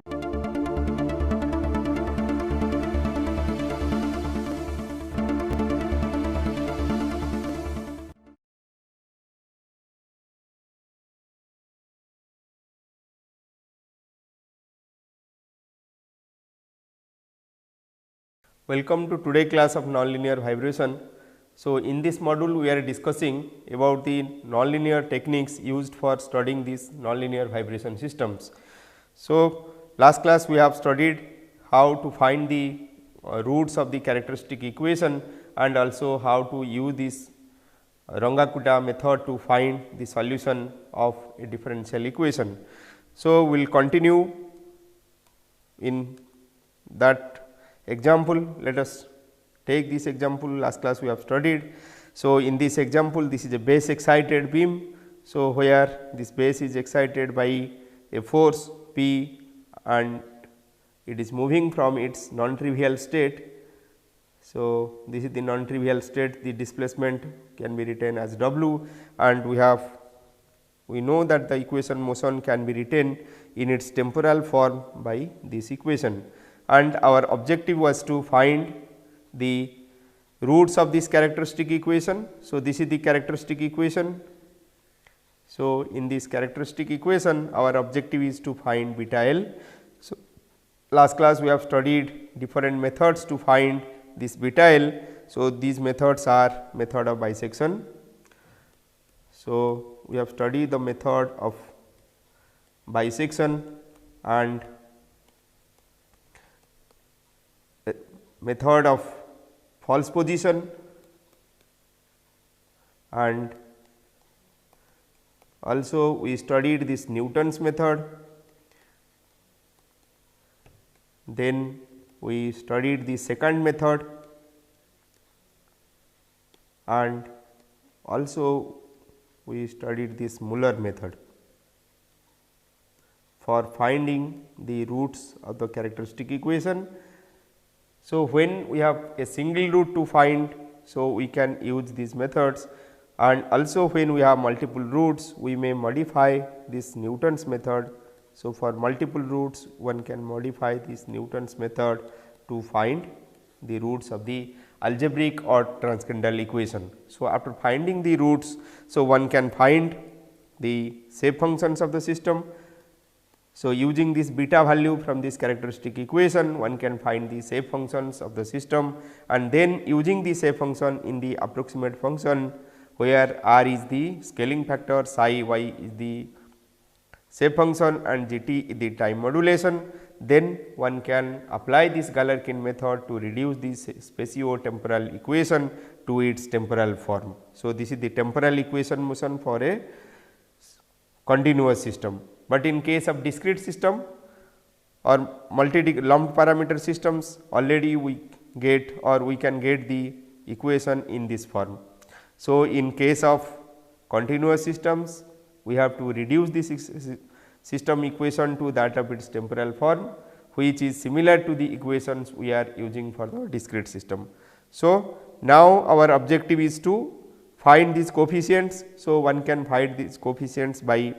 Welcome to today class of nonlinear vibration. So, in this module we are discussing about the nonlinear techniques used for studying these nonlinear vibration systems. So, last class we have studied how to find the roots of the characteristic equation and also how to use this Drangakuda method to find the solution of a differential equation. So, we will continue in that example. Let us take this example. Last class we have studied. So, in this example this is a base excited beam. So, where this base is excited by a force P and it is moving from its non-trivial state. So, this is the non-trivial state, the displacement can be written as W, and we know that the equation motion can be written in its temporal form by this equation, and our objective was to find the roots of this characteristic equation. So, this is the characteristic equation. So, in this characteristic equation our objective is to find beta L. So, last class we have studied different methods to find this beta L. So, these methods are method of bisection. So, we have studied the method of bisection and method of false position, and also we studied this Newton's method. Then we studied the second method, and also we studied this Muller method for finding the roots of the characteristic equation. So, when we have a single root to find, so we can use these methods, and also when we have multiple roots we may modify this Newton's method. So, for multiple roots one can modify this Newton's method to find the roots of the algebraic or transcendental equation. So, after finding the roots, so one can find the shape functions of the system. So, using this beta value from this characteristic equation one can find the shape functions of the system, and then using the shape function in the approximate function where r is the scaling factor, psi y is the shape function and gt is the time modulation, then one can apply this Galerkin method to reduce this spatio-temporal equation to its temporal form. So, this is the temporal equation motion for a continuous system, but in case of discrete system or lumped parameter systems already we get or we can get the equation in this form. So, in case of continuous systems we have to reduce this system equation to that of its temporal form, which is similar to the equations we are using for the discrete system. So, now our objective is to find these coefficients. So, one can find these coefficients by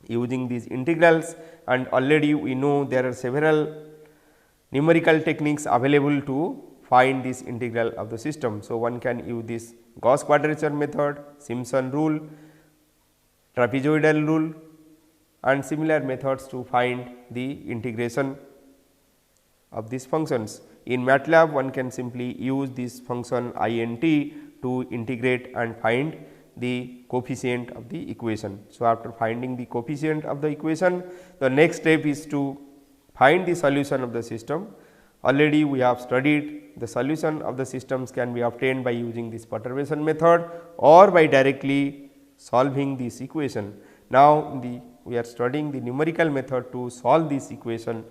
using these integrals, and already we know there are several numerical techniques available to find this integral of the system. So, one can use this Gauss quadrature method, Simpson rule, trapezoidal rule and similar methods to find the integration of these functions. In MATLAB one can simply use this function int to integrate and find the coefficient of the equation. So, after finding the coefficient of the equation, the next step is to find the solution of the system. Already we have studied the solution of the systems can be obtained by using this perturbation method or by directly solving this equation. Now, we are studying the numerical method to solve this equation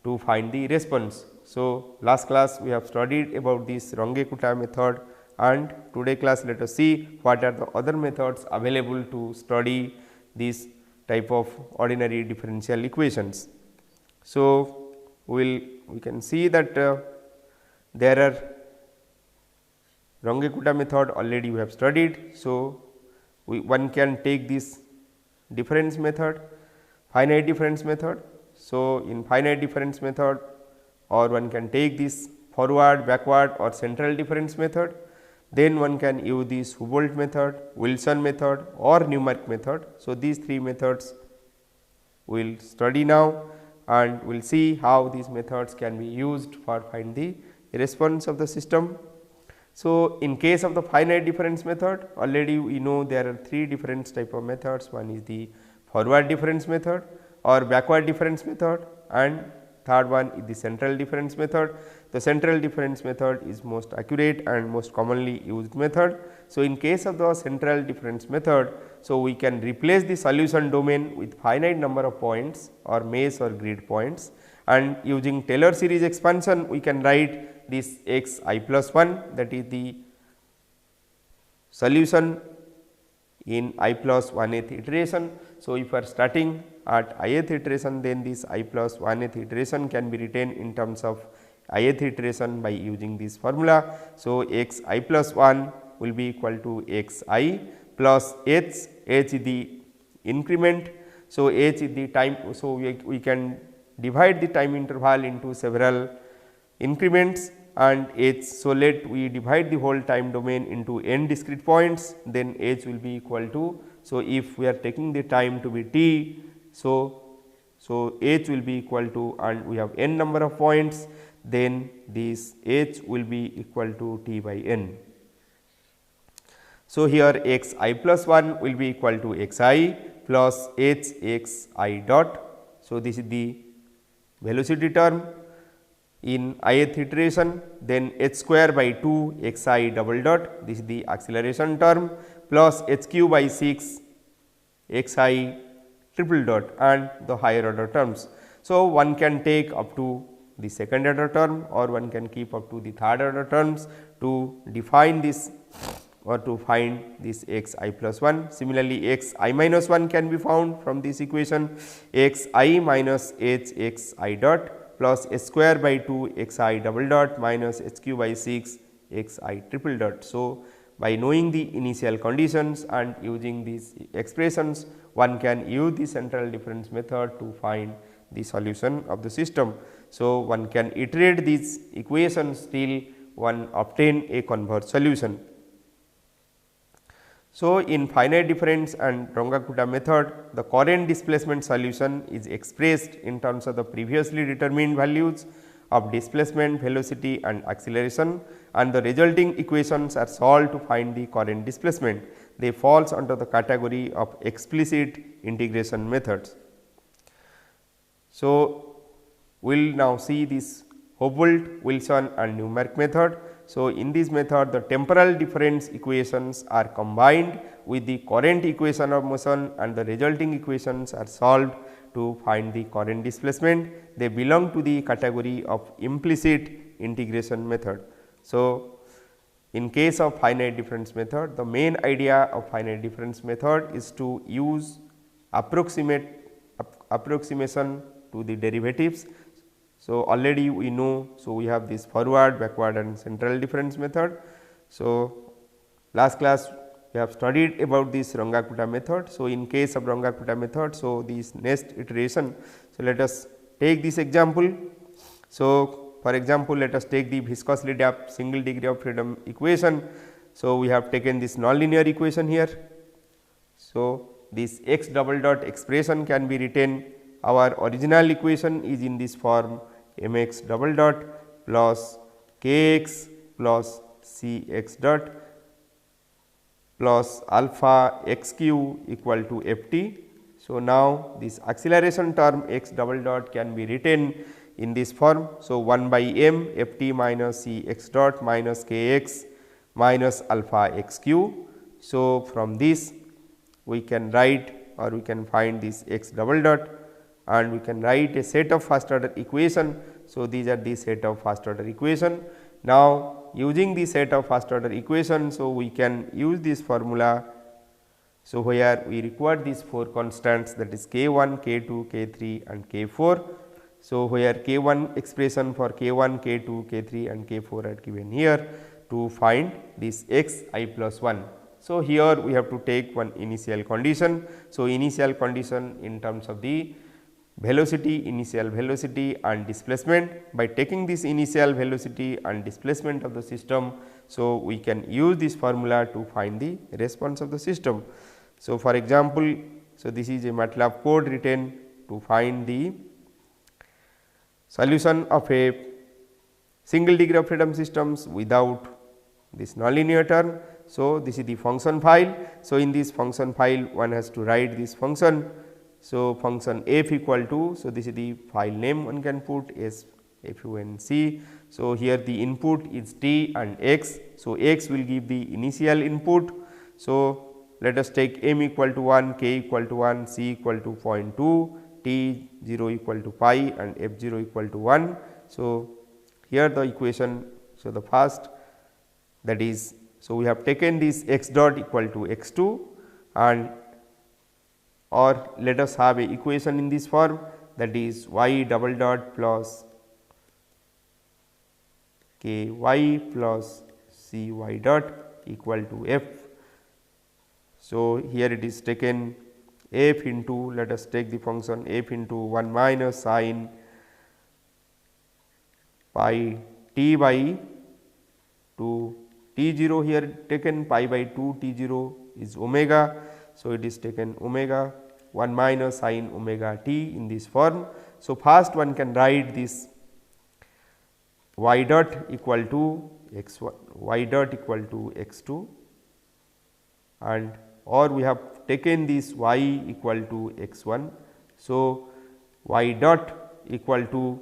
to find the response. So, last class we have studied about this Drangakuda method, and today class let us see what are the other methods available to study this type of ordinary differential equations. So, we can see that there are Drangakuda method already we have studied. So, one can take this difference method, finite difference method. So, in finite difference method, or one can take this forward, backward or central difference method. Then one can use this Hubeled method, Wilson method or numeric method. So, these three methods we will study now, and we will see how these methods can be used for find the response of the system. So, in case of the finite difference method, already we know there are three different type of methods. One is the forward difference method or backward difference method, and third one is the central difference method. The central difference method is most accurate and most commonly used method. So, in case of the central difference method, so we can replace the solution domain with finite number of points or mesh or grid points, and using Taylor series expansion we can write this x I plus 1, that is the solution in I plus 1th iteration. So, if we are starting at ith iteration, then this I plus 1th iteration can be written in terms of ith iteration by using this formula. So, x I plus 1 will be equal to x I plus h is the increment. So, h is the time. So, we can divide the time interval into several increments and h. So, let we divide the whole time domain into n discrete points, then h will be equal to. So, if we are taking the time to be t, so h will be equal to, and we have n number of points, then this h will be equal to t by n. So, here x I plus 1 will be equal to x I plus h x I dot. So, this is the velocity term in ith iteration, then h square by 2 x I double dot, this is the acceleration term, plus h cube by 6 x I triple dot and the higher order terms. So, one can take up to the second order term or one can keep up to the third order terms to define this or to find this x I plus 1. Similarly, x I minus 1 can be found from this equation, x I minus h x I dot plus h square by 2 x I double dot minus h cube by 6 x I triple dot. So, by knowing the initial conditions and using these expressions, one can use the central difference method to find the solution of the system. So, one can iterate these equations till one obtain a converged solution. So, in finite difference and Drangakuda method, the current displacement solution is expressed in terms of the previously determined values of displacement, velocity and acceleration, and the resulting equations are solved to find the current displacement. They falls under the category of explicit integration methods. So, we will now see this Hubeled, Wilson and numeric method. So, in this method the temporal difference equations are combined with the current equation of motion and the resulting equations are solved to find the current displacement. They belong to the category of implicit integration method. So, in case of finite difference method, the main idea of finite difference method is to use approximation to the derivatives. So, already we know, so we have this forward, backward and central difference method. So, last class we have studied about this Drangakuda method. So, in case of Drangakuda method, so this next iteration. So, let us take this example. So, for example, let us take the viscosity of single degree of freedom equation. So, we have taken this nonlinear equation here. So, this x double dot expression can be written. Our original equation is in this form m x double dot plus k x plus c x dot plus alpha x q equal to f t. So, now this acceleration term x double dot can be written in this form. So, 1 by m f t minus c x dot minus k x minus alpha x q. So, from this we can write or we can find this x double dot and we can write a set of first order equation. So, these are the set of first order equation. Now, using the set of first order equation, so we can use this formula. So, where we require these 4 constants, that is k 1, k 2, k 3 and k 4. So, where k 1 expression for k 1, k 2, k 3 and k 4 are given here to find this x I plus 1. So, here we have to take one initial condition. So, initial condition in terms of the velocity, initial velocity and displacement. By taking this initial velocity and displacement of the system, so we can use this formula to find the response of the system. So, for example, so this is a MATLAB code written to find the solution of a single degree of freedom systems without this nonlinear term. So, this is the function file. So, in this function file one has to write this function. So, function f equal to, so this is the file name one can put s func. So, here the input is t and x. So, x will give the initial input. So, let us take m equal to 1, k equal to 1, c equal to 0.2, t 0 equal to pi and f 0 equal to 1. So, here the equation, so the first, that is, so we have taken this x dot equal to x 2, and or let us have a equation in this form, that is y double dot plus k y plus c y dot equal to f. So, here it is taken f into, let us take the function f into 1 minus sin pi t by 2 t 0, here taken pi by 2 t 0 is omega. So, it is taken omega 1 minus sin omega t in this form. So, first one can write this y dot equal to x 1, y dot equal to x 2, and or we have taken this y equal to x 1. So, y dot equal to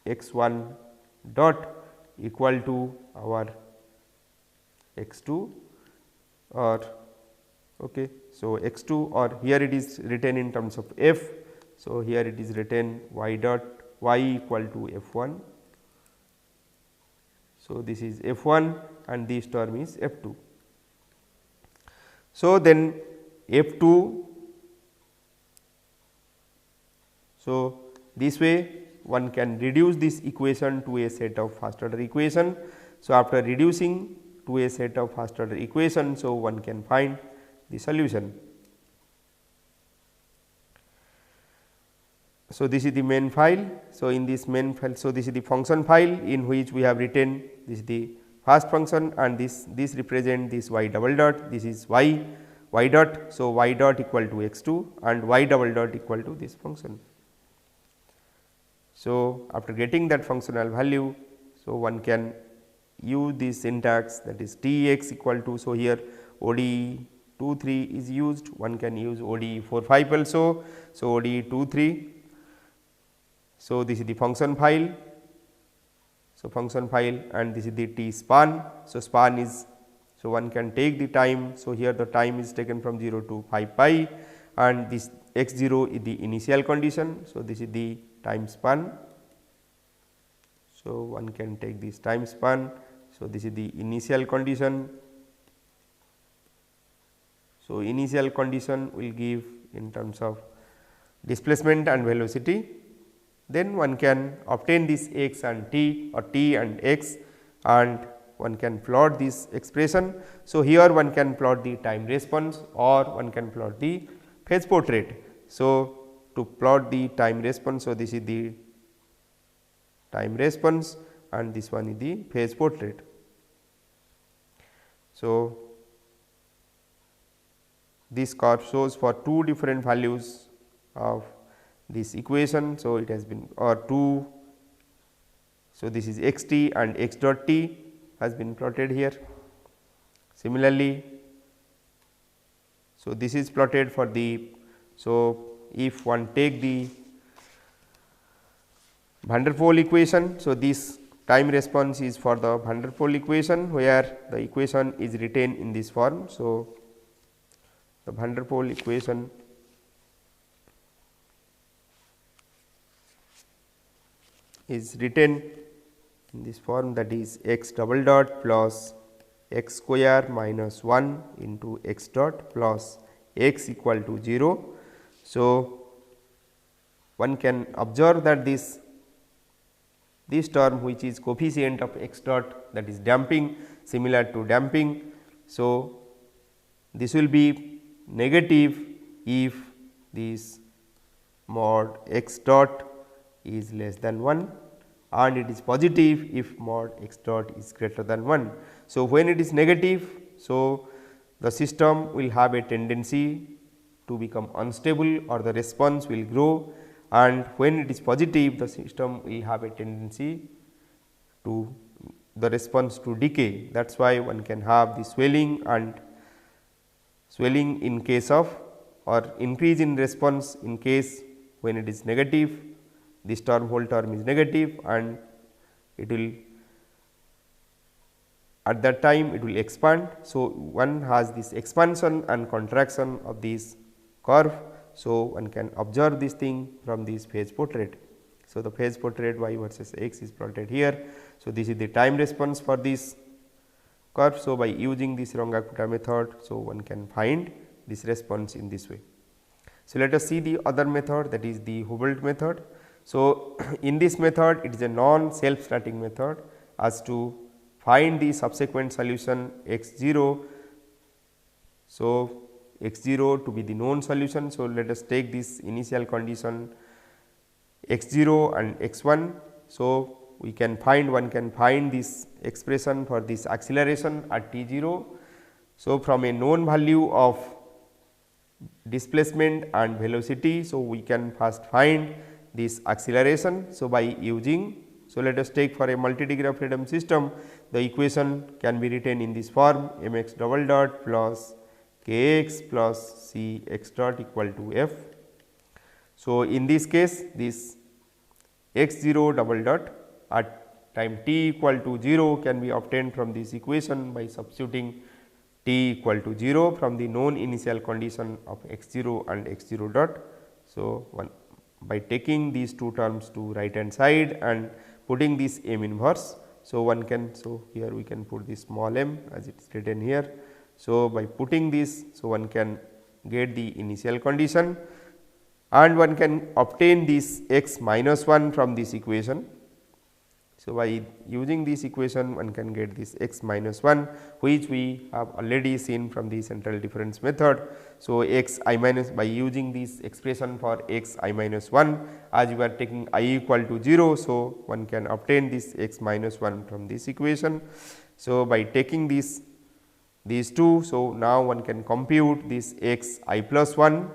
x 1 dot equal to our x 2 or okay. So, x 2, or here it is written in terms of f. So, here it is written y dot y equal to f 1. So, this is f 1 and this term is f 2. So, then f 2. So, this way one can reduce this equation to a set of first order equation. So, after reducing to a set of first order equation, so one can find the solution. So, this is the main file. So, in this main file, so this is the function file in which we have written this is the first function, and this represent this y double dot, this is y dot. So, y dot equal to x 2 and y double dot equal to this function. So, after getting that functional value, so one can use this syntax, that is T x equal to, so here ODE 2 3 is used, one can use ODE 4 5 also. So, ODE 2 3. So, this is the function file. So, function file, and this is the T span. So, span is, so one can take the time. So, here the time is taken from 0 to 5 pi, and this x 0 is the initial condition. So, this is the time span. So, one can take this time span. So, this is the initial condition. So, initial condition will give in terms of displacement and velocity. Then one can obtain this x and t, or t and x, and one can plot this expression. So, here one can plot the time response, or one can plot the phase portrait. So, to plot the time response, so this is the time response and this one is the phase portrait. So, this curve shows for two different values of this equation. So, it has been, or two, so this is x t and x dot t has been plotted here. Similarly, so this is plotted for the, so if one take the Van der Pol equation. So, this time response is for the Van der Pol equation, where the equation is written in this form. So, the Van der Pol equation is written in this form, that is x double dot plus x square minus 1 into x dot plus x equal to 0. So, one can observe that this term which is coefficient of x dot, that is damping, similar to damping. So, this will be negative if this mod x dot is less than 1 and it is positive if mod x dot is greater than 1. So, when it is negative, so the system will have a tendency to become unstable or the response will grow, and when it is positive the system will have a tendency to the response to decay. That is why one can have the swelling and swelling in case of or increase in response in case when it is negative, this term whole term is negative and it will at that time it will expand. So, one has this expansion and contraction of this curve. So, one can observe this thing from this phase portrait. So, the phase portrait y versus x is plotted here. So, this is the time response for this curve. So, by using this Drangakuda method, so one can find this response in this way. So, let us see the other method, that is the Hubeled method. So, in this method it is a non self static method as to find the subsequent solution x 0. So, x 0 to be the known solution. So, let us take this initial condition x 0 and x 1. So, we can find one can find this expression for this acceleration at t 0. So, from a known value of displacement and velocity. So, we can first find this acceleration. So, by using, so let us take for a multi-degree of freedom system, the equation can be written in this form m x double dot plus k x plus c x dot equal to f. So, in this case this x 0 double dot at time t equal to 0 can be obtained from this equation by substituting t equal to 0 from the known initial condition of x 0 and x 0 dot. So, one by taking these two terms to right hand side and putting this m inverse. So, one can, so here we can put this small m as it is written here. So, by putting this, so one can get the initial condition and one can obtain this x minus 1 from this equation. So, by using this equation one can get this x minus 1, which we have already seen from the central difference method. So, x I minus, by using this expression for x I minus 1, as you are taking I equal to 0. So, one can obtain this x minus 1 from this equation. So, by taking these two, so now one can compute this x I plus 1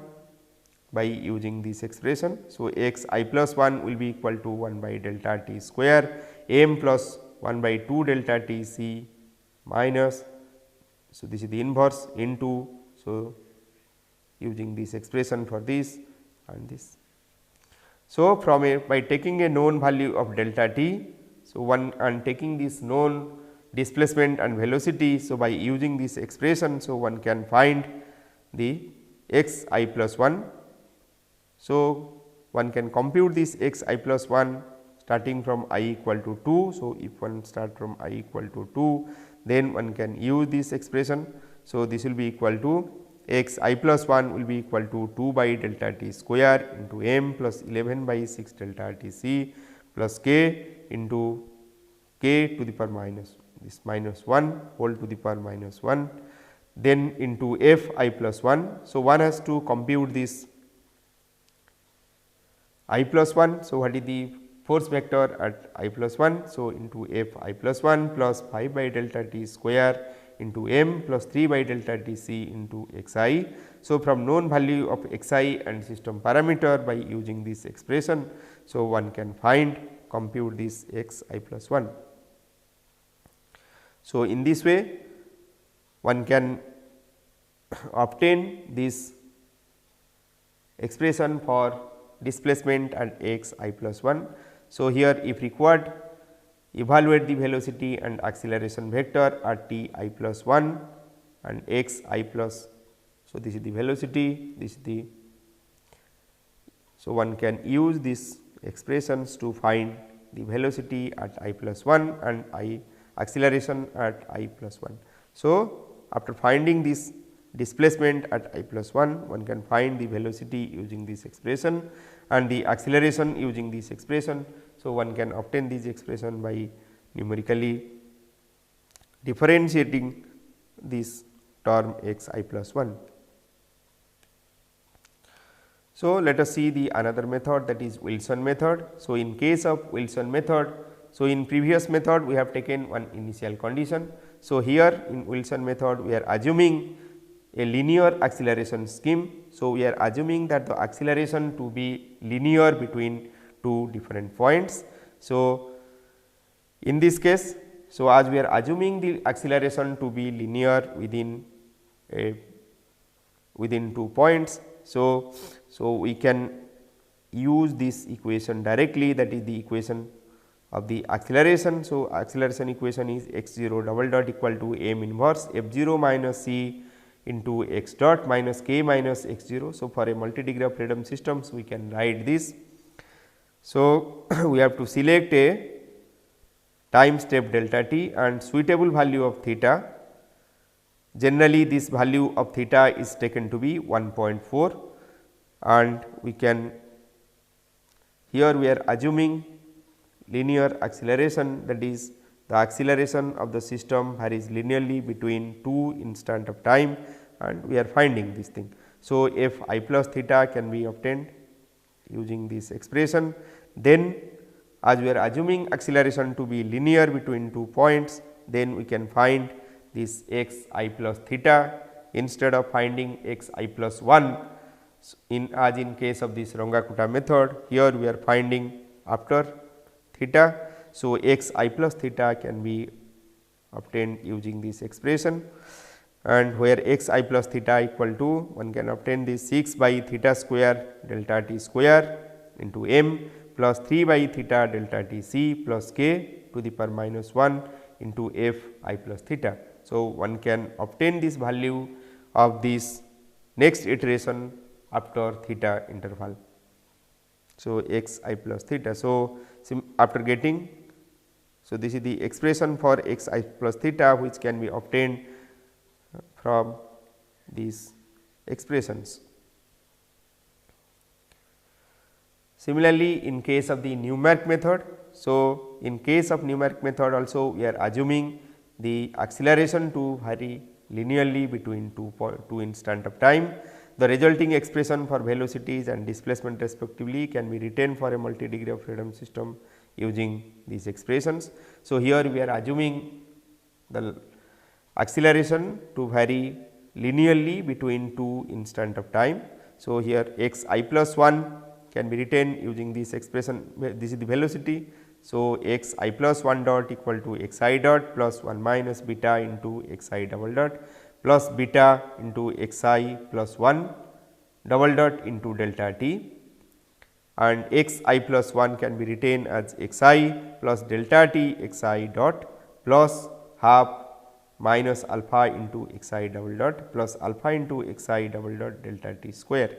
by using this expression. So, x I plus 1 will be equal to 1 by delta t square m plus 1 by 2 delta t c minus, so this is the inverse into, so using this expression for this and this. So, from a by taking a known value of delta t, so one and taking this known displacement and velocity. So, by using this expression, so one can find the x I plus 1. So, one can compute this x I plus 1 starting from I equal to 2. So, if one start from I equal to 2, then one can use this expression. So, this will be equal to x I plus 1 will be equal to 2 by delta t square into m plus 11 by 6 delta t c plus k into k to the power minus this minus 1 whole to the power minus 1, then into f I plus 1. So, one has to compute this I plus 1. So, what is the force vector at I plus 1? So, into f I plus 1 plus 5 by delta t square into m plus 3 by delta t c into x I. So, from known value of x I and system parameter by using this expression. So, one can find compute this x I plus 1. So, in this way one can obtain this expression for displacement at x I plus 1. So, here if required, evaluate the velocity and acceleration vector at t I plus 1 and x I plus. So, this is the velocity, this is the. So, one can use these expressions to find the velocity at I plus 1 and I acceleration at I plus 1. So, after finding this displacement at I plus 1, one can find the velocity using this expression and the acceleration using this expression. So, one can obtain this expression by numerically differentiating this term x I plus 1. So, let us see the another method, that is Wilson method. So, in case of Wilson method, so in previous method we have taken one initial condition. So, here in Wilson method we are assuming a linear acceleration scheme. So, we are assuming that the acceleration to be linear between two different points. So, in this case, so as we are assuming the acceleration to be linear within 2 points. So, we can use this equation directly, that is the equation of the acceleration. So, acceleration equation is x 0 double dot equal to m inverse f 0 minus c into x dot minus k minus x 0. So, for a multi-degree of freedom systems we can write this. So, we have to select a time step delta t and suitable value of theta. Generally this value of theta is taken to be 1.4, and we can, here we are assuming linear acceleration, that is the acceleration of the system varies linearly between 2 instant of time, and we are finding this thing. So, f I plus theta can be obtained using this expression. Then as we are assuming acceleration to be linear between 2 points, then we can find this x I plus theta instead of finding x I plus 1 as in case of this Drangakuda method. Here we are finding after theta. So, x I plus theta can be obtained using this expression, and where x I plus theta equal to, one can obtain this 6 by theta square delta t square into m plus 3 by theta delta t c plus k to the power minus 1 into f I plus theta. So, one can obtain this value of this next iteration after theta interval. So, x I plus theta. So, after getting, so this is the expression for x I plus theta, which can be obtained from these expressions. Similarly, in case of the numeric method, so in case of numeric method also we are assuming the acceleration to vary linearly between two instant of time. The resulting expression for velocities and displacement respectively can be written for a multi-degree of freedom system using these expressions. So, here we are assuming the acceleration to vary linearly between 2 instant of time. So, here x I plus 1 can be written using this expression, this is the velocity. So, x I plus 1 dot equal to x I dot plus 1 minus beta into x I double dot plus beta into x I plus 1 double dot into delta t, and x I plus 1 can be written as x I plus delta t x I dot plus half minus alpha into x I double dot plus alpha into x I double dot delta t square.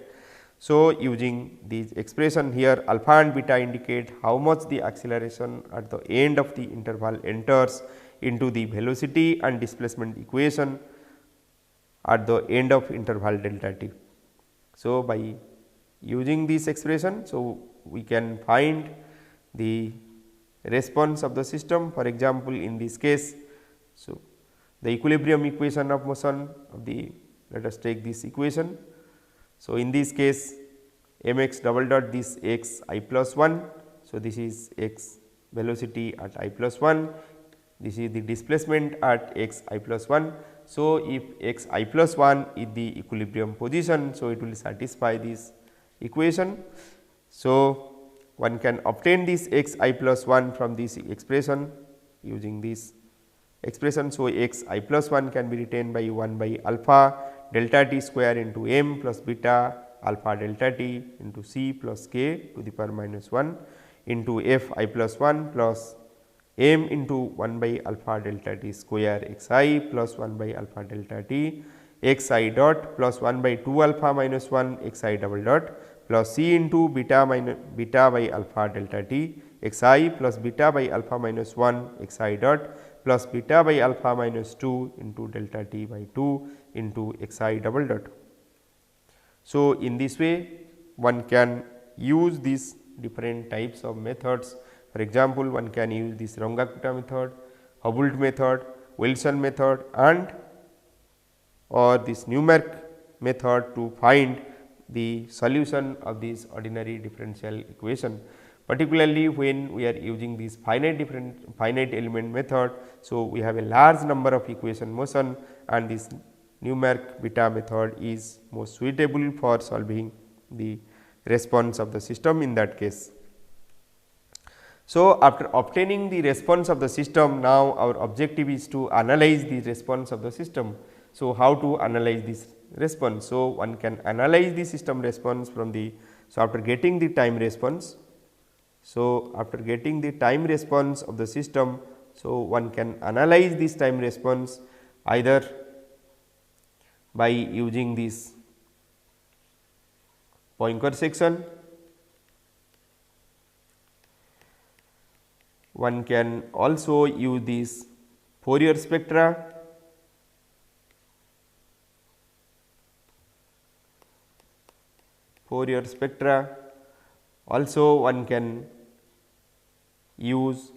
So, using these expression here, alpha and beta indicate how much the acceleration at the end of the interval enters into the velocity and displacement equation at the end of interval delta t. So, by using this expression, so we can find the response of the system. For example, in this case, so the equilibrium equation of motion of the, let us take this equation. So, in this case m x double dot this x I plus 1. So, this is x velocity at I plus 1, this is the displacement at x I plus 1. So, if x I plus 1 is the equilibrium position, so it will satisfy this equation. So, one can obtain this x I plus 1 from this expression using this expression. So, x I plus 1 can be written by 1 by alpha delta t square into m plus beta alpha delta t into c plus k to the power minus 1 into f I plus 1 plus m into 1 by alpha delta t square x I plus 1 by alpha delta t x I dot plus 1 by 2 alpha minus 1 x I double dot plus c into beta minus beta by alpha delta t x I plus beta by alpha minus 1 x I dot plus beta by alpha minus 2 into delta t by 2 into x I double dot. So, in this way one can use these different types of methods. For example, one can use this Drangakuda method, Hubeled method, Wilson method and or this numeric method to find the solution of this ordinary differential equation, particularly when we are using this finite element method. So, we have a large number of equation motion, and this numeric beta method is most suitable for solving the response of the system in that case. So, after obtaining the response of the system, now our objective is to analyze the response of the system. So, how to analyze this response? So, one can analyze the system response from the, so after getting the time response. So, after getting the time response of the system, so one can analyze this time response either by using this Poincare section. One can also use this Fourier spectra. Also one can use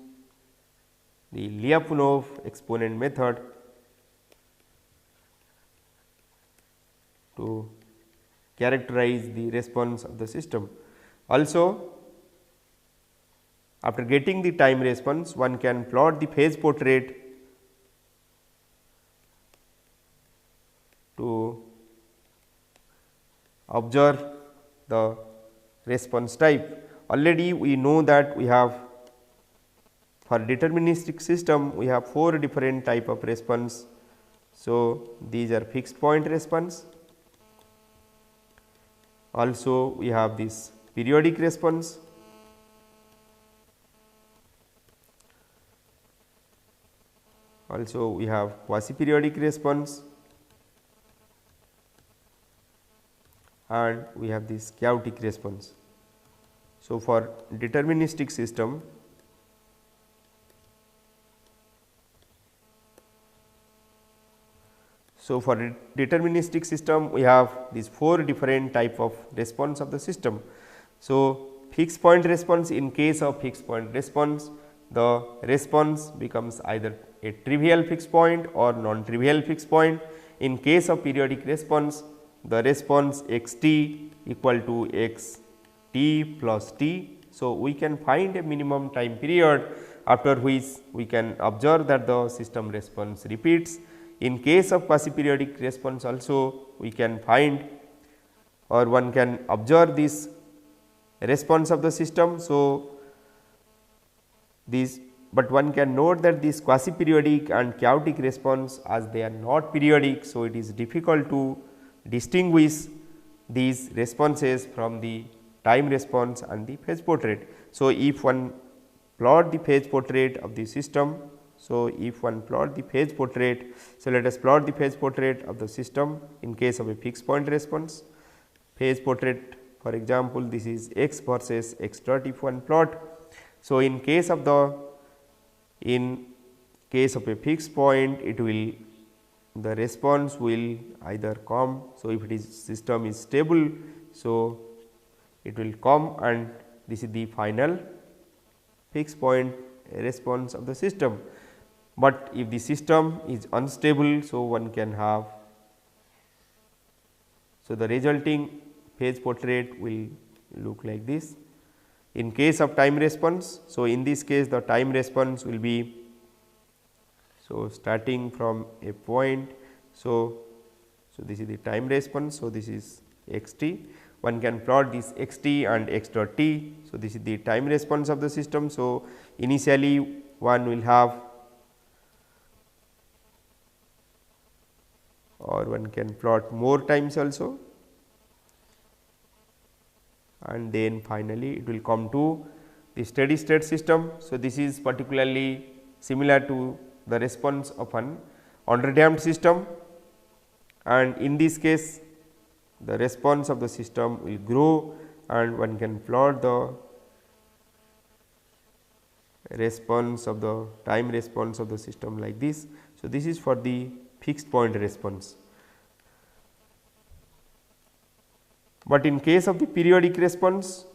the Lyapunov exponent method to characterize the response of the system. Also, after getting the time response, one can plot the phase portrait to observe the response type. Already we know that we have, for deterministic system, we have 4 different type of response. So, these are fixed point response. Also, we have this periodic response. Also, we have quasi periodic response, and we have this chaotic response. So, for deterministic system, we have these 4 different type of response of the system. So, fixed point response, in case of fixed point response, the response becomes either a trivial fixed point or non-trivial fixed point. In case of periodic response, the response x t equal to x t plus t. So, we can find a minimum time period after which we can observe that the system response repeats. In case of quasi periodic response also, we can find, or one can observe this response of the system. So, but one can note that this quasi periodic and chaotic response, as they are not periodic. So, it is difficult to distinguish these responses from the time response and the phase portrait. So, if one plot the phase portrait of the system, so let us plot the phase portrait of the system in case of a fixed point response. Phase portrait, for example, this is x versus x dot if one plot. So, in case of a fixed point, it will, the response will either come. So, if it is system is stable, so it will come, and this is the final fixed point response of the system. But if the system is unstable, so one can have, so the resulting phase portrait will look like this. In case of time response, so in this case the time response will be, so starting from a point. So, this is the time response. So, this is x t. One can plot this x t and x dot t. So, this is the time response of the system. So, initially one will have, or one can plot more times also, and then finally it will come to the steady state system. So, this is particularly similar to the response of an underdamped system, and in this case the response of the system will grow, and one can plot the response of the time response of the system like this. So, this is for the fixed point response. But in case of the periodic response,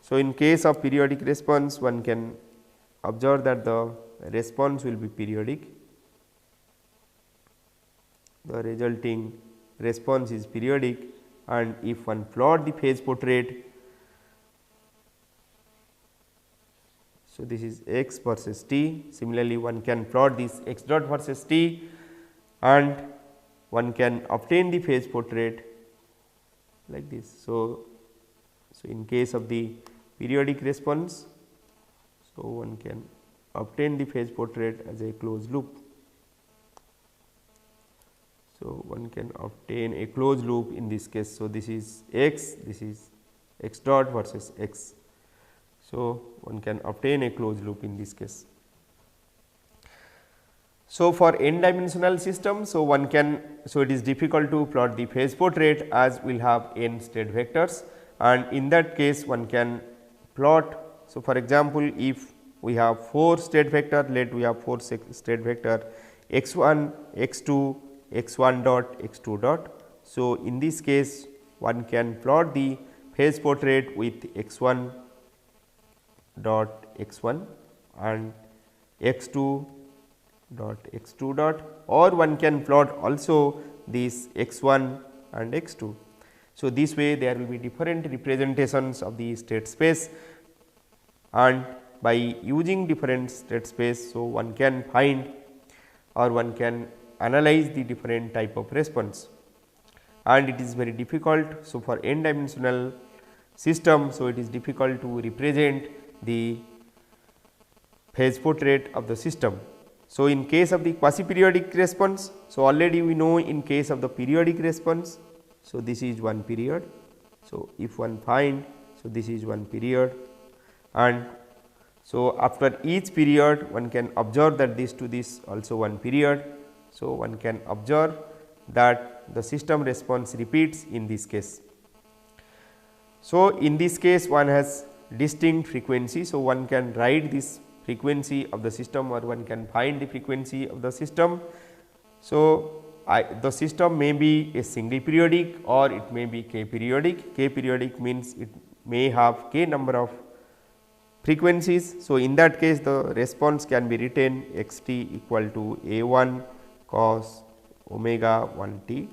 so in case of periodic response, one can observe that the response will be periodic. The resulting response is periodic, and if one plot the phase portrait, so this is x versus t. Similarly, one can plot this x dot versus t and one can obtain the phase portrait like this. So in case of the periodic response, so one can obtain the phase portrait as a closed loop. So one can obtain a closed loop in this case. So this is x dot versus x. So one can obtain a closed loop in this case. So for n dimensional system, so one can, so it is difficult to plot the phase portrait as we will have n state vectors, and in that case one can plot. So for example, if we have 4 state vector, let we have 4 state vector x1, x2, x1 dot, x2 dot. So in this case one can plot the phase portrait with x1 dot x1 and x2 dot x2 dot, or one can plot also this x1 and x2. So this way there will be different representations of the state space, and by using different state space, so one can find or one can analyze the different type of response, and it is very difficult. So for n dimensional system, so it is difficult to represent the phase portrait of the system. So in case of the quasi periodic response, so already we know in case of the periodic response, so this is one period. So if one find, so this is one period, and so after each period one can observe that this to this also one period. So one can observe that the system response repeats in this case. So in this case one has distinct frequency. So one can write this frequency of the system, or one can find the frequency of the system. So the system may be a single periodic or it may be k periodic. K periodic means it may have k number of frequencies. So in that case the response can be written x t equal to a1 cos omega 1 t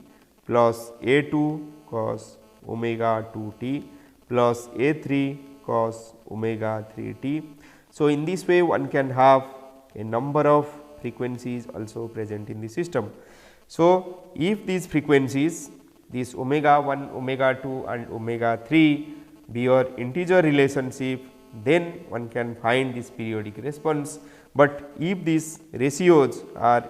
plus a2 cos omega 2 t plus a3 cos omega 3 t. So in this way one can have a number of frequencies also present in the system. So if these frequencies, this omega 1, omega 2 and omega 3 be your integer relationship, then one can find this periodic response. But if these ratios are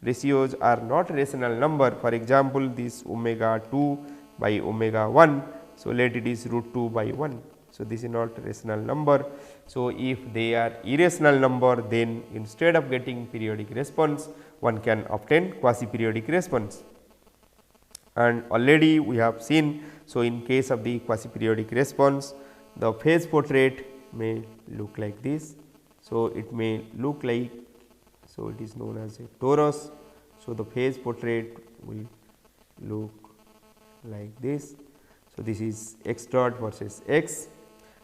not rational number, for example, this omega 2 by omega 1, so let it is root 2 by 1. So this is not rational number. So if they are irrational number, then instead of getting periodic response, one can obtain quasi periodic response. And already we have seen, so in case of the quasi periodic response, the phase portrait may look like this. So it may look like, so it is known as a torus. So the phase portrait will look like this. So this is x dot versus x,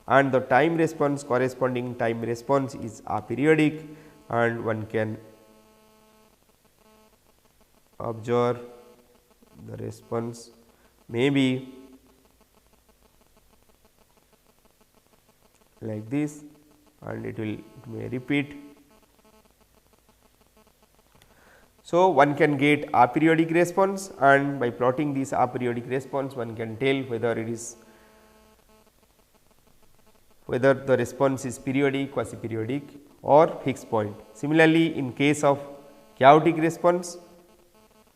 and the time response, corresponding time response is aperiodic, and one can observe the response may be like this, and it may repeat. So one can get aperiodic response, and by plotting this aperiodic response one can tell whether the response is periodic, quasi periodic or fixed point. Similarly, in case of chaotic response,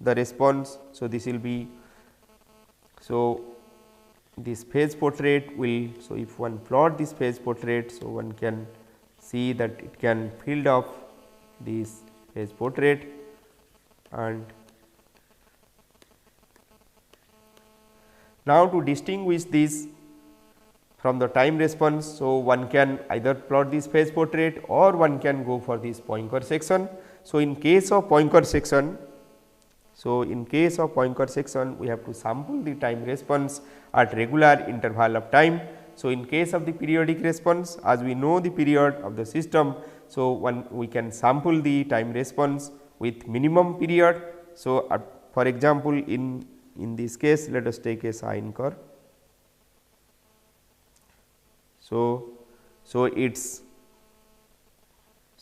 the response, so this will be, so this phase portrait will, so if one plot this phase portrait, so one can see that it can fill up this phase portrait. And now to distinguish this from the time response, so one can either plot this phase portrait or one can go for this Poincare section. So in case of Poincare section, we have to sample the time response at regular interval of time. So in case of the periodic response, as we know the period of the system, so we can sample the time response with minimum period. So for example, in in this case let us take a sine curve. So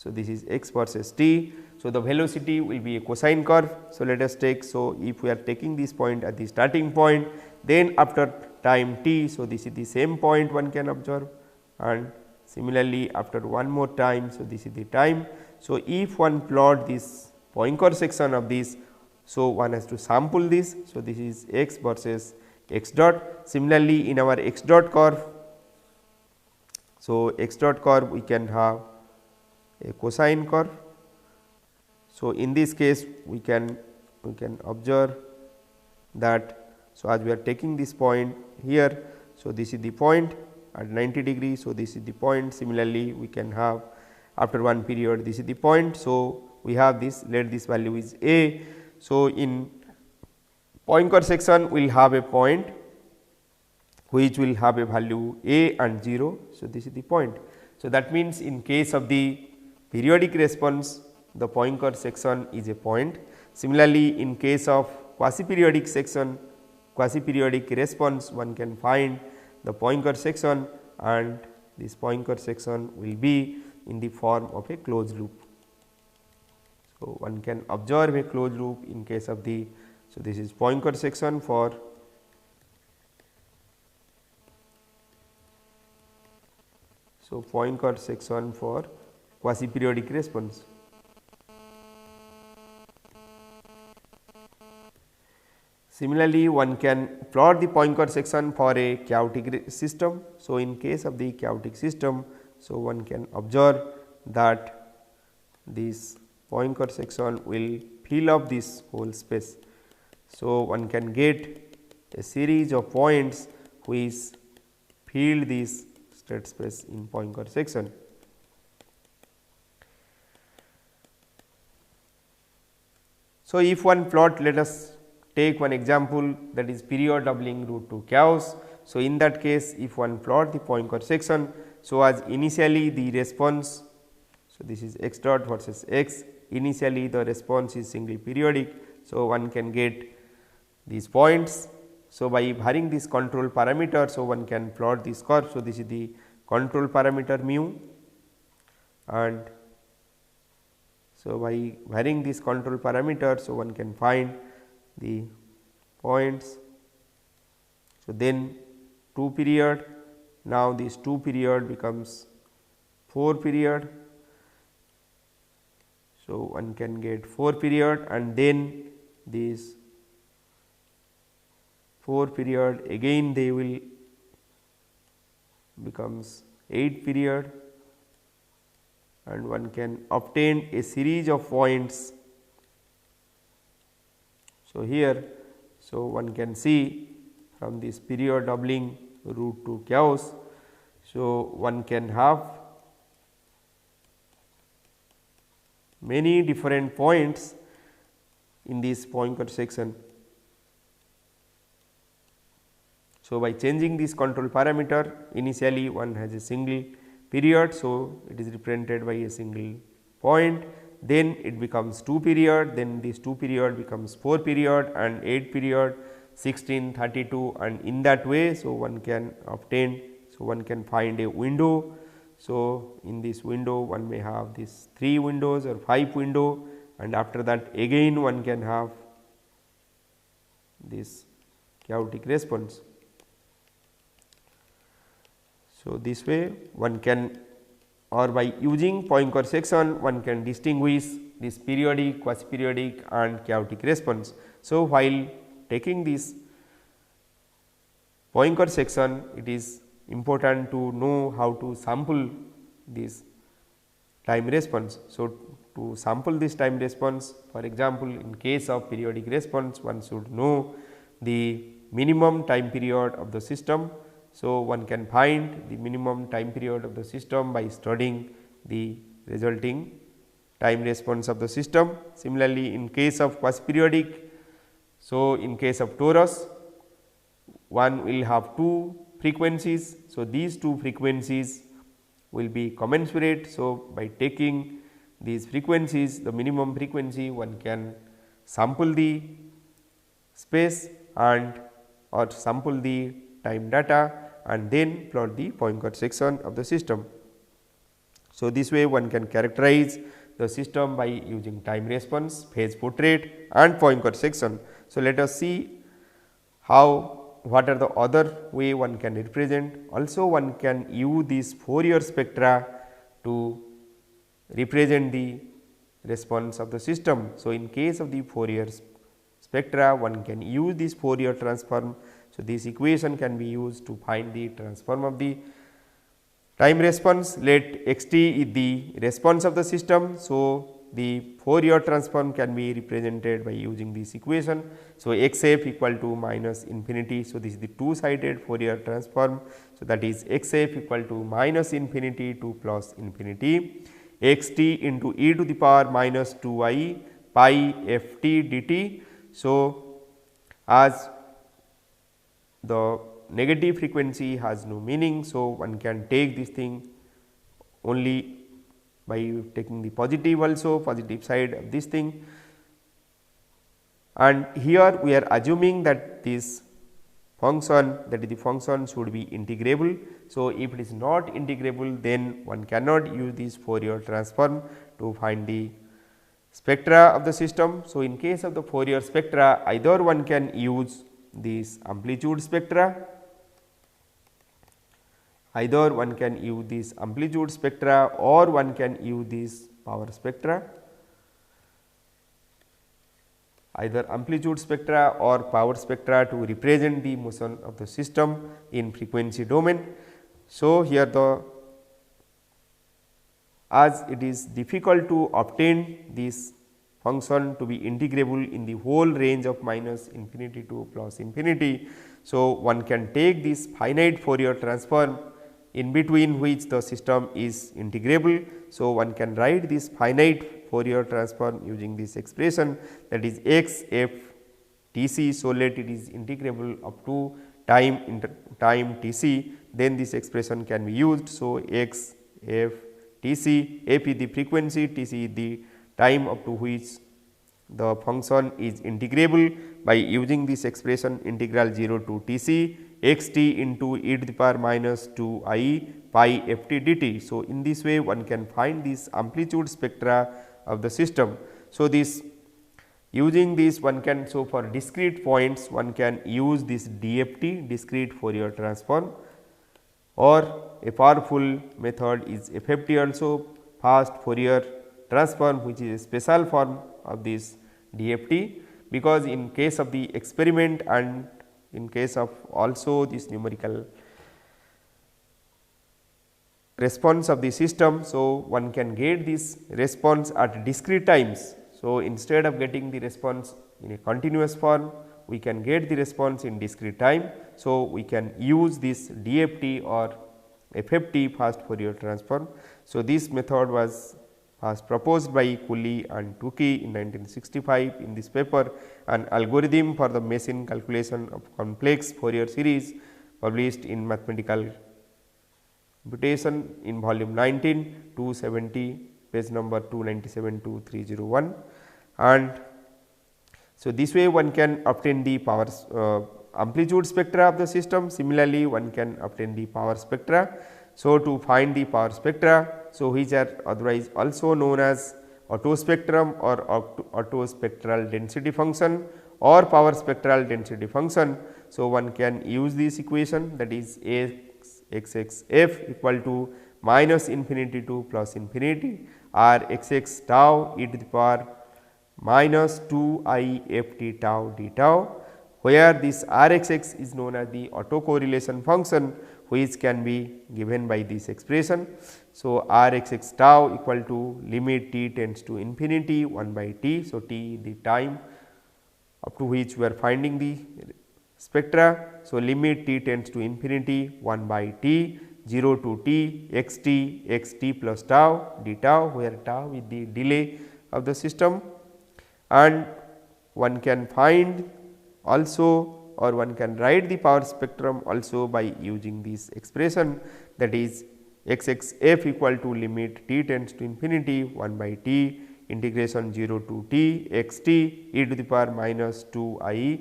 this is x versus t. So, the velocity will be a cosine curve. So, let us take, so if we are taking this point at the starting point, then after time t, so this is the same point one can observe, and similarly after one more time, so this is the time. So, if one plot this Poincare section of this, so one has to sample this. So, this is x versus x dot. Similarly, in our x dot curve, so x dot curve we can have a cosine curve. So, in this case we can observe that, so as we are taking this point here, so this is the point at 90 degree. So, this is the point. Similarly, we can have after one period this is the point. So, we have this, let this value is a. So, in Poincare section we will have a point which will have a value a and 0. So, this is the point. So, that means, in case of the periodic response, the Poincare section is a point. Similarly, in case of quasi periodic section, quasi periodic response, one can find the Poincare section, and this Poincare section will be in the form of a closed loop. So, one can observe a closed loop in case of the, so this is Poincare section for Poincare section for quasi periodic response. Similarly, one can plot the Poincare section for a chaotic system. So, in case of the chaotic system, so one can observe that this Poincare section will fill up this whole space. So, one can get a series of points which fill this state space in Poincare section. So, if one plot, let us take one example, that is period doubling root to chaos. So, in that case, if one plot the Poincare section, so as initially the response, so this is x dot versus x, initially the response is singly periodic. So, one can get these points. So, by varying this control parameter, so one can plot this curve. So, this is the control parameter mu, and so by varying this control parameter, so one can find the points. So, then 2 period, now this 2 period becomes 4 period. So, one can get 4 period, and then this 4 period again they will becomes 8 period, and one can obtain a series of points. So, here, so one can see from this period doubling root to chaos. So, one can have many different points in this Poincare section. So, by changing this control parameter, initially one has a single period. So, it is represented by a single point, then it becomes 2 period, then this 2 period becomes 4 period and 8 period, 16, 32, and in that way. So, one can obtain, so one can find a window. So, in this window one may have these 3 windows or 5 window, and after that again one can have this chaotic response. So, this way one can, or by using Poincare section one can distinguish this periodic, quasi periodic and chaotic response. So, while taking this Poincare section, it is important to know how to sample this time response. So, to sample this time response, for example, in case of periodic response, one should know the minimum time period of the system. So, one can find the minimum time period of the system by studying the resulting time response of the system. Similarly, in case of quasi periodic, so in case of torus, one will have 2 frequencies. So, these 2 frequencies will be commensurate. So, by taking these frequencies, the minimum frequency, one can sample the space, and or sample the time data and then plot the Poincare section of the system. So, this way one can characterize the system by using time response, phase portrait and Poincare section. So, let us see what are the other way one can represent. Also one can use these Fourier spectra to represent the response of the system. So, in case of the Fourier spectra one can use this Fourier transform. So, this equation can be used to find the transform of the time response. Let x t is the response of the system. So, the Fourier transform can be represented by using this equation. So, x f equal to minus infinity. So, this is the two sided Fourier transform. So, that is x f equal to minus infinity to plus infinity x t into e to the power minus 2 I pi f t dt. So, as the negative frequency has no meaning. So, one can take this thing only by taking the positive also positive side of this thing, and here we are assuming that this function, that is the function should be integrable. So, if it is not integrable then one cannot use this Fourier transform to find the spectra of the system. So, in case of the Fourier spectra either one can use this amplitude spectra, either one can use this amplitude spectra or one can use this power spectra, either amplitude spectra or power spectra to represent the motion of the system in frequency domain. So, here as it is difficult to obtain this function to be integrable in the whole range of minus infinity to plus infinity. So, one can take this finite Fourier transform in between which the system is integrable. So, one can write this finite Fourier transform using this expression, that is x f t c. So, let it is integrable up to time t c, then this expression can be used. So, x f t c, f is the frequency, t c is the time up to which the function is integrable by using this expression integral 0 to t c x t into e to the power minus 2 I pi f t dt. So, in this way one can find this amplitude spectra of the system. So, this using this one can, so for discrete points one can use this DFT, discrete Fourier transform, or a powerful method is FFT also, fast Fourier transform, which is a special form of this DFT, because in case of the experiment and in case of also this numerical response of the system. So, one can get this response at discrete times. So, instead of getting the response in a continuous form, we can get the response in discrete time. So, we can use this DFT or FFT, fast Fourier transform. So, this method was proposed by Cooley and Tukey in 1965 in this paper, an algorithm for the machine calculation of complex Fourier series, published in Mathematical Computation in volume 19, 270, page number 297 to 301. And so, this way one can obtain the power amplitude spectra of the system. Similarly, one can obtain the power spectra. So, to find the power spectra, so which are otherwise also known as auto spectrum or auto spectral density function or power spectral density function. So, one can use this equation, that is x f equal to minus infinity to plus infinity or x x tau e to the power minus 2 I f t tau d tau, where this r x x is known as the autocorrelation function, which can be given by this expression. So, r x x tau equal to limit t tends to infinity 1 by t. So, t the time up to which we are finding the spectra. So, limit t tends to infinity 1 by t 0 to t x t plus tau d tau, where tau is the delay of the system, and one can find also, or one can write the power spectrum also by using this expression, that is x x f equal to limit t tends to infinity 1 by t integration 0 to t x t e to the power minus 2 I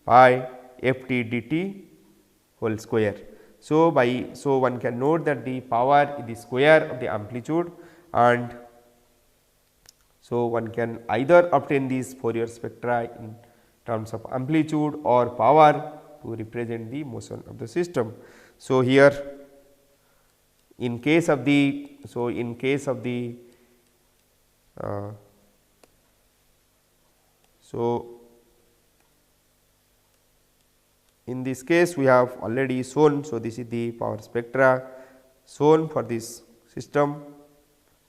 pi f t dt whole square. So, one can note that the power is the square of the amplitude, and so one can either obtain these Fourier spectra in terms of amplitude or power to represent the motion of the system. So, here in case of the in this case we have already shown. So, this is the power spectra shown for this system.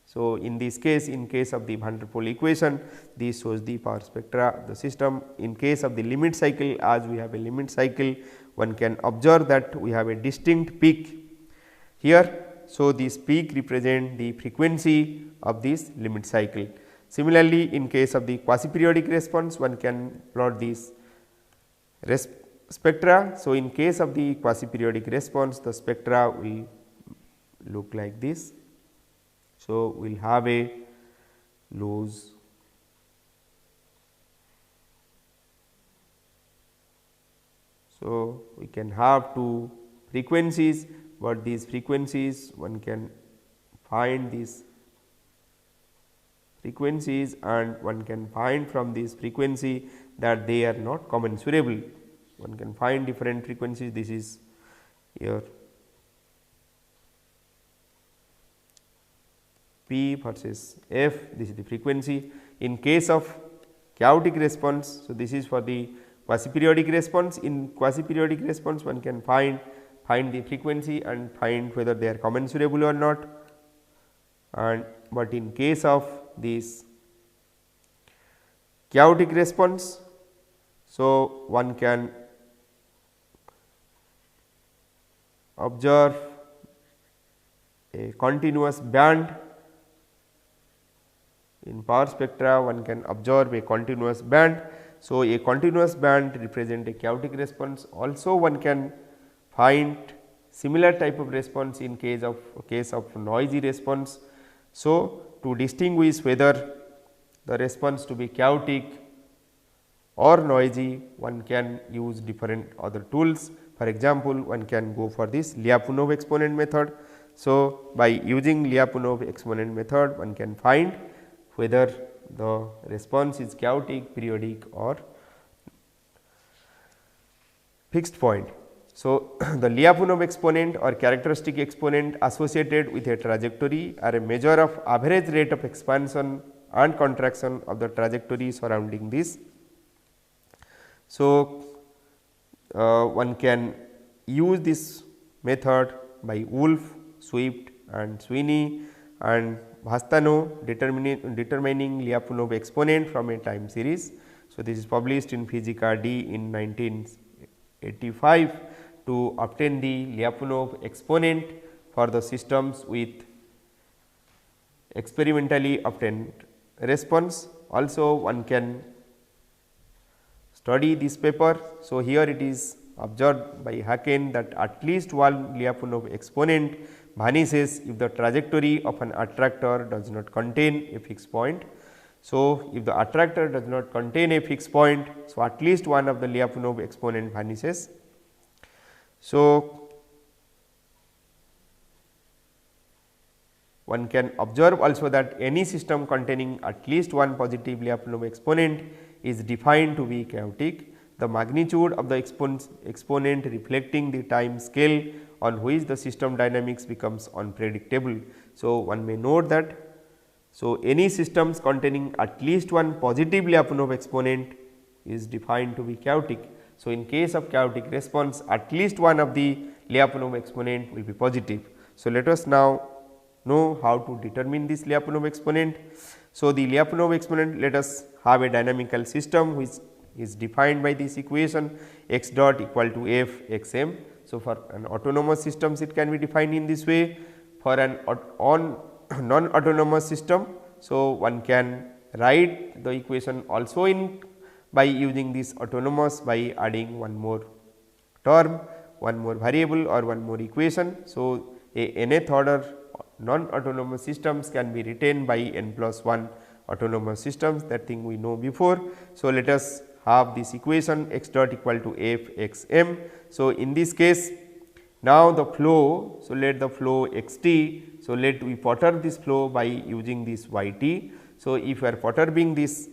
So, in this case, in case of the van der Pol equation, this shows the power spectra of the system. In case of the limit cycle, as we have a limit cycle, one can observe that we have a distinct peak here. So, this peak represent the frequency of this limit cycle. Similarly, in case of the quasi periodic response, one can plot this spectra. So, in case of the quasi periodic response, the spectra will look like this. So, we will have a loose so we can have two frequencies, but these frequencies one can find these frequencies and one can find from this frequency that they are not commensurable. One can find different frequencies. This is here P versus F, this is the frequency. In case of chaotic response, so this is for the quasi periodic response. In quasi periodic response, one can find the frequency and find whether they are commensurable or not. And but in case of this chaotic response, so one can observe a continuous band. In power spectra, one can observe a continuous band. So, a continuous band represent a chaotic response. Also, one can find similar type of response in case of noisy response. So, to distinguish whether the response to be chaotic or noisy, one can use different other tools. For example, one can go for this Lyapunov exponent method. So, by using Lyapunov exponent method, one can find whether the response is chaotic, periodic or fixed point. So, the Lyapunov exponent or characteristic exponent associated with a trajectory are a measure of average rate of expansion and contraction of the trajectory surrounding this. So, one can use this method by Wolf, Swift and Sweeney and Vastano determining Lyapunov exponent from a time series. So, this is published in Physica D in 1985 to obtain the Lyapunov exponent for the systems with experimentally obtained response. Also, one can study this paper. So, here it is observed by Haken that at least one Lyapunov exponent vanishes if the trajectory of an attractor does not contain a fixed point. So, if the attractor does not contain a fixed point, so at least one of the Lyapunov exponent vanishes. So, one can observe also that any system containing at least one positive Lyapunov exponent is defined to be chaotic. The magnitude of the exponent reflecting the time scale on which the system dynamics becomes unpredictable. So, one may note that any systems containing at least one positive Lyapunov exponent is defined to be chaotic. So, in case of chaotic response, at least one of the Lyapunov exponent will be positive. So, let us now know how to determine this Lyapunov exponent. So, the Lyapunov exponent, let us have a dynamical system which is defined by this equation x dot equal to f x m. So, for an autonomous systems it can be defined in this way. For an non-autonomous system, so one can write the equation also in by using this autonomous by adding one more term, one more variable or one more equation. So, a nth order non-autonomous systems can be written by n plus 1 autonomous systems, that thing we know before. So, let us have this equation x dot equal to f x m. So, in this case now the flow, so let the flow x t, so let we perturb this flow by using this y t. So, if we are perturbing this,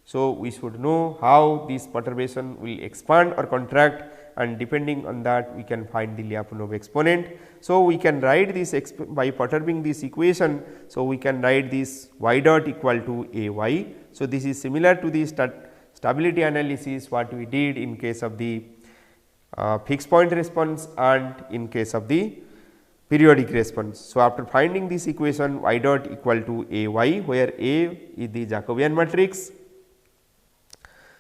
so we should know how this perturbation will expand or contract, and depending on that we can find the Lyapunov exponent. So, we can write this by perturbing this equation. So, we can write this y dot equal to a y. So, this is similar to the stability analysis what we did in case of the fixed point response and in case of the periodic response. So, after finding this equation y dot equal to a y, where a is the Jacobian matrix.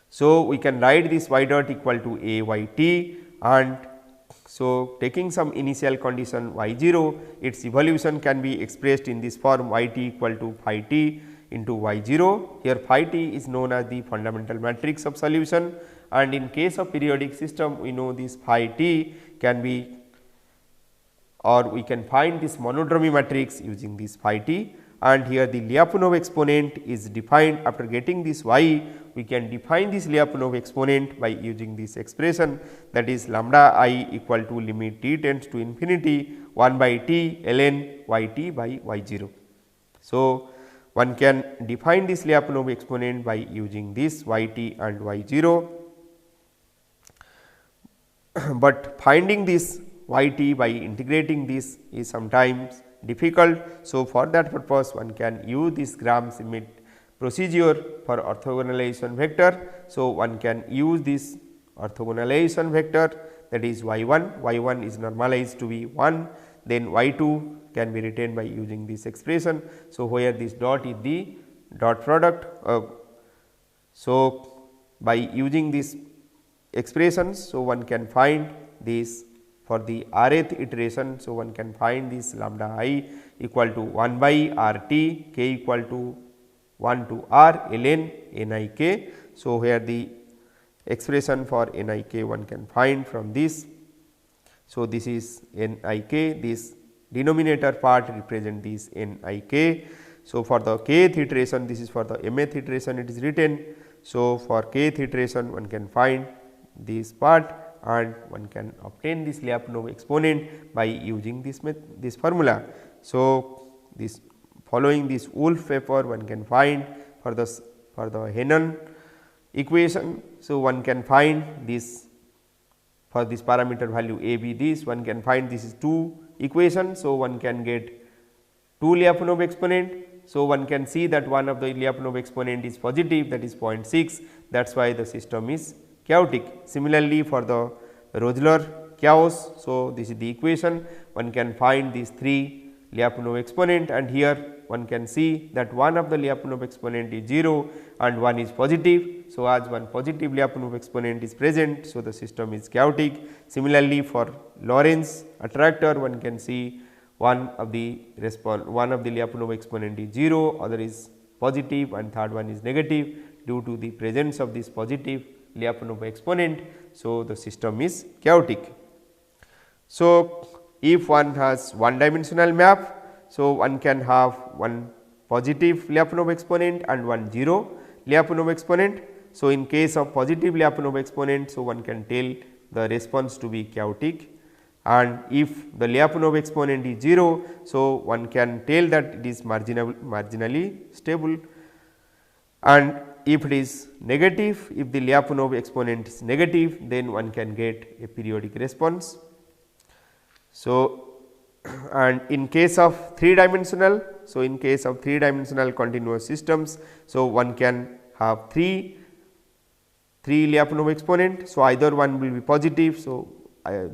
So, we can write this y dot equal to a y t, and so taking some initial condition y 0, its evolution can be expressed in this form y t equal to phi t into y 0. Here phi t is known as the fundamental matrix of solution, and in case of periodic system we know this phi t can be, or we can find this monodromy matrix using this phi t, and here the Lyapunov exponent is defined. After getting this y, we can define this Lyapunov exponent by using this expression, that is lambda I equal to limit t tends to infinity 1 by t ln y t by y 0. So, one can define this Lyapunov exponent by using this y t and y 0, but finding this y t by integrating this is sometimes difficult. So, for that purpose one can use this Gram-Schmidt procedure for orthogonalization vector. So, one can use this orthogonalization vector, that is y 1 is normalized to be 1, then y 2 can be written by using this expression. So, where this dot is the dot product. So, by using this expressions, so one can find this for the rth iteration. So, one can find this lambda I equal to 1 by r t, k equal to 1 to r ln n I k. So, here the expression for n I k one can find from this. So, this is n I k, this denominator part represent this n I k. So, for the kth iteration, this is for the mth iteration it is written. So, for kth iteration one can find this part, and one can obtain this Lyapunov exponent by using this formula. So, this following this Wolf paper one can find for the Henon equation. So, one can find this for this parameter value a b, this one can find this is 2 equations. So, one can get 2 Lyapunov exponent. So, one can see that one of the Lyapunov exponent is positive, that is 0.6, that is why the system is chaotic. Similarly, for the Rosler chaos, so this is the equation, one can find these 3 Lyapunov exponent, and here one can see that one of the Lyapunov exponent is 0 and one is positive. So, as one positive Lyapunov exponent is present, so the system is chaotic. Similarly, for Lorentz attractor, one can see one of the Lyapunov exponent is 0, other is positive and third one is negative. Due to the presence of this positive Lyapunov exponent, so the system is chaotic. So, if one has one dimensional map, so one can have one positive Lyapunov exponent and one 0 Lyapunov exponent. So, in case of positive Lyapunov exponent, so one can tell the response to be chaotic, and if the Lyapunov exponent is 0, so one can tell that it is marginally stable, and if it is negative, if the Lyapunov exponent is negative, then one can get a periodic response. So, and in case of 3 dimensional, so in case of 3 dimensional continuous systems, so one can have 3 Lyapunov exponent. So, either one will be positive. So,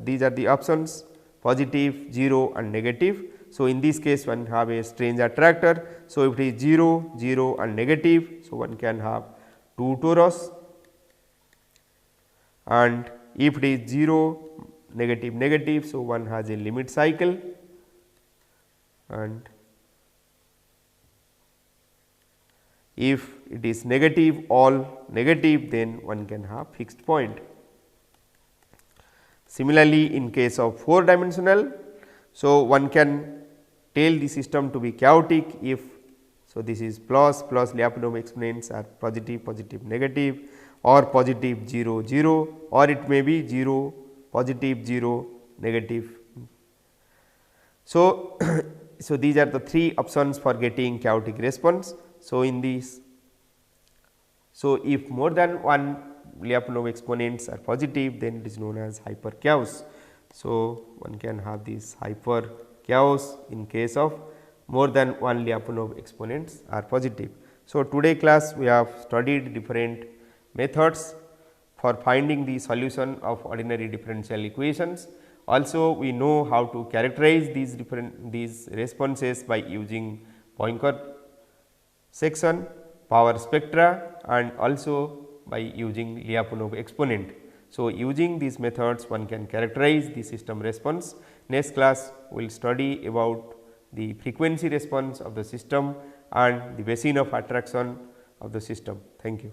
these are the options positive, 0 and negative. So, in this case one have a strange attractor. So, if it is 0, 0 and negative, so one can have 2 torus, and if it is 0, negative, negative, so one has a limit cycle, and if it is negative, all negative, then one can have fixed point. Similarly, in case of 4 dimensional, so one can tell the system to be chaotic if, so this is plus Lyapunov exponents are positive, positive, negative, or positive 0 0, or it may be 0 positive 0 negative. So, so these are the 3 options for getting chaotic response. So, in this, so if more than one Lyapunov exponents are positive, then it is known as hyper chaos. So, one can have this hyper chaos in case of more than one Lyapunov exponents are positive. So, today class we have studied different methods for finding the solution of ordinary differential equations. Also, we know how to characterize these responses by using Poincare section, power spectra, and also by using Lyapunov exponent. So, using these methods one can characterize the system response. Next class we will study about the frequency response of the system and the basin of attraction of the system. Thank you.